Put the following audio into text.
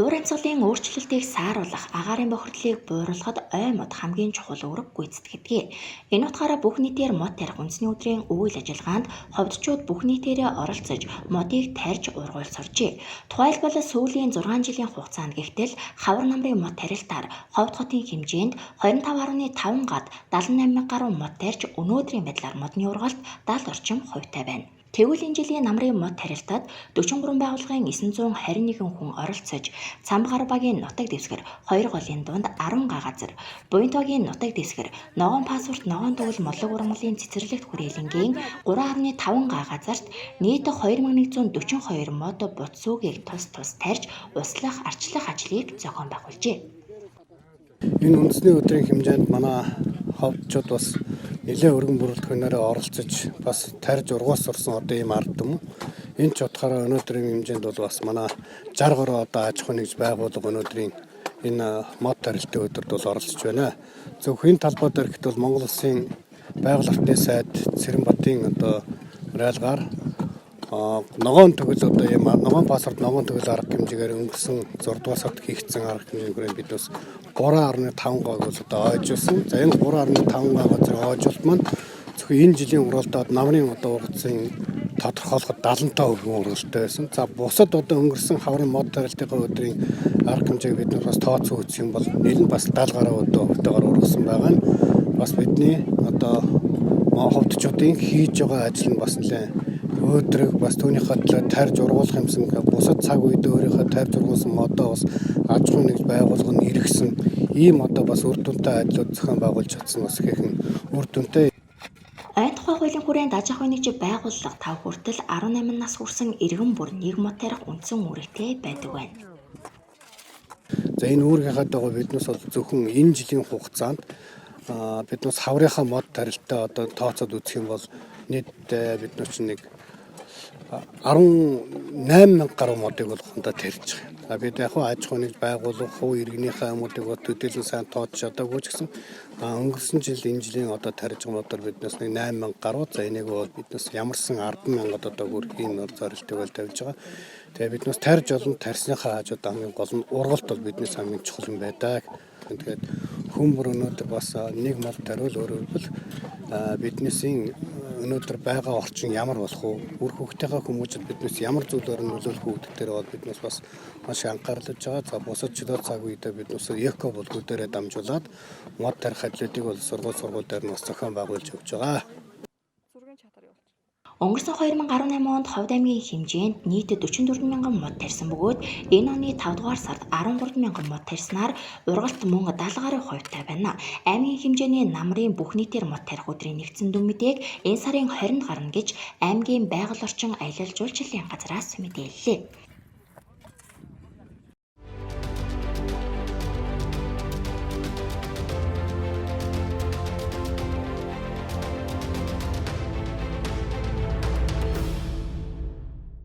Уур амьсгалын өөрчлөлтийг сааруулах, агаарын бохирдлыг бууруулахад ой мод хамгийн чухал үүрэг гүйцэтгэдэг. Энэ утгаараа бүх нийтээр мод тарих үндэсний өдрийн үйл ажиллагаанд ховдчууд бүх нийтээрээ оролцож модыг тарьж ургуул суржээ. Тухайлбал сүүлийн 6 жилийн хугацаанд гэгтэл хавар намрын мод тарилтаар Ховд хотын хэмжээнд 25.5 гад 78 гаруй мод тарьж өнөөдрийн байдлаар модны ургалт 70 орчим хувьтай байна. Тэгвэл энэ жилийн намрын мод тарилтад 43 байгууллагын 921 хүн оролцож, Цамбгар багийн нутаг дэвсгэр 2 голын дунд 10 га газар, Буянтоогийн нутаг дэвсгэр ногоон паспорт ногоон төгөл модлог ургамлын цэцэрлэгт хүрээлэнгийн 3.5 га газарт нийт 2142 мод бут сүүгийг тус тарьж услах, арчлах ажлыг зохион байгуулжээ. Энэ үндэсний өдрийн хэмжээнд манай ховдчууд бас нэлээд өргөн бүрэлдэхүүнээрээ оролцож бас тарьж ургуулсан одоо ийм ард юм. Энэ ч утгаараа өнөөдрийн хэмжээнд бол бас манай 60 гаруй одоо аж ахуйн нэгж байгууллага өнөөдрийн энэ мод тарилтын өдөрт бол оролцож байна. Зөвхөн энэ талбай дээр гэхэд Монгол Улсын байгаль орчны сайд Цэрэнбатын одоо уриалгаар ногоон төгөл одоо ийм ногоон паспорт ногоон төгөл арга хэмжээгээр өнгөрсөн 6 дугаар сард хийгдсэн арга хэмжээгээр бид бас 3.5 гааг бол одоо ойжуулсан. За энэ 3.5 га газрын ойжуулалт маань зөвхөн энэ жилийн уралдаад намрын одоо ургацын тодорхойлоход 75% уралдтай байсан. За бусад одоо өнгөрсөн хаврын мод тарилтын өдрийн арга хэмжээг бид бас тооцоо үзэх юм бол нэр нь бас 70 гаруй одоо хувьтайгаар ургасан байгаа нь бас бидний одоо ховдчуудын хийж байгаа ажил нь бас нэлээд өөдрөг бас түүнийхээ төлөө тарьж ургуулах юмсан бусад цаг үед өөрийнхөө тарьж ургуулсан модоо бас аж ахуйн нэгж байгууллага нь иргэсэн ийм одоо бас үр дүнтэй ажлууд зохион байгуулж чадсан бас ихэнх үр дүнтэй. Айн тухай хуулийн хүрээнд аж ахуйн нэгж байгууллага 5 хүртэл 18 нас хүрсэн иргэн бүр нэг мод тарих үндсэн үүрэгтэй байдаг байна. За энэ үүргийнхаа дагуу биднээс бол зөвхөн энэ жилийн хугацаанд биднээс хаврынхаа мод тарилтаа одоо тооцоод үзэх юм бол нийт биднээс чинь нэг 18,000 гаруй модыг бол хондоо тарьж байгаа. Бид яг аж ахуйн нэгж байгууллага хувь иргэнийхээ модыг бол төдийлөн сайн тоодж чадаагүй ч гэсэн өнгөрсөн жил энэ жилийн одоо тарьж байгаа модоор биднээс нэг 8,000 гаруй. За энийг бол биднээс ямарсан 10,000 одоо бүрхийн зорилтыг бол тавьж байгаа. Тэгээ биднээс тарьж олон тарьсныхаа хажууд хамгийн гол нь ургалт бол биднээс хамгийн чухал юм байдаг. Тэгээд хүмүүр өнөөдөр бас нэг мод тариул өөрөөр хэлбэл биднээсийн өнөөдөр байгаа орчин ямар болох вэ? Үр хөвгтойгоо хүмүүжил биднээс ямар зүйлээр нөлөөлөх үү гэдгээр бол биднээс бас маш анхаарлаж байгаа. За бусад чөлөө цаг үедээ биднээс эко болгуудаараа дамжуулаад мод тарих ажлуудыг бол сургууль дээр нь бас зохион байгуулж өгч байгаа. Өнгөрсөн 2018 онд Ховд аймгийн хэмжээнд нийт 44 мянган мод тарьсан бөгөөд энэ оны 5 дугаар сард 13 мянган мод тарьснаар ургалт мөн 70 гаруй хувьтай байна. Аймгийн хэмжээний намрын бүх нийтээр мод тарих өдрийн нэгдсэн дүн мэдээг энэ сарын 20-нд гарна гэж аймгийн байгаль орчин аялал жуулчлалын газраас мэдээллээ.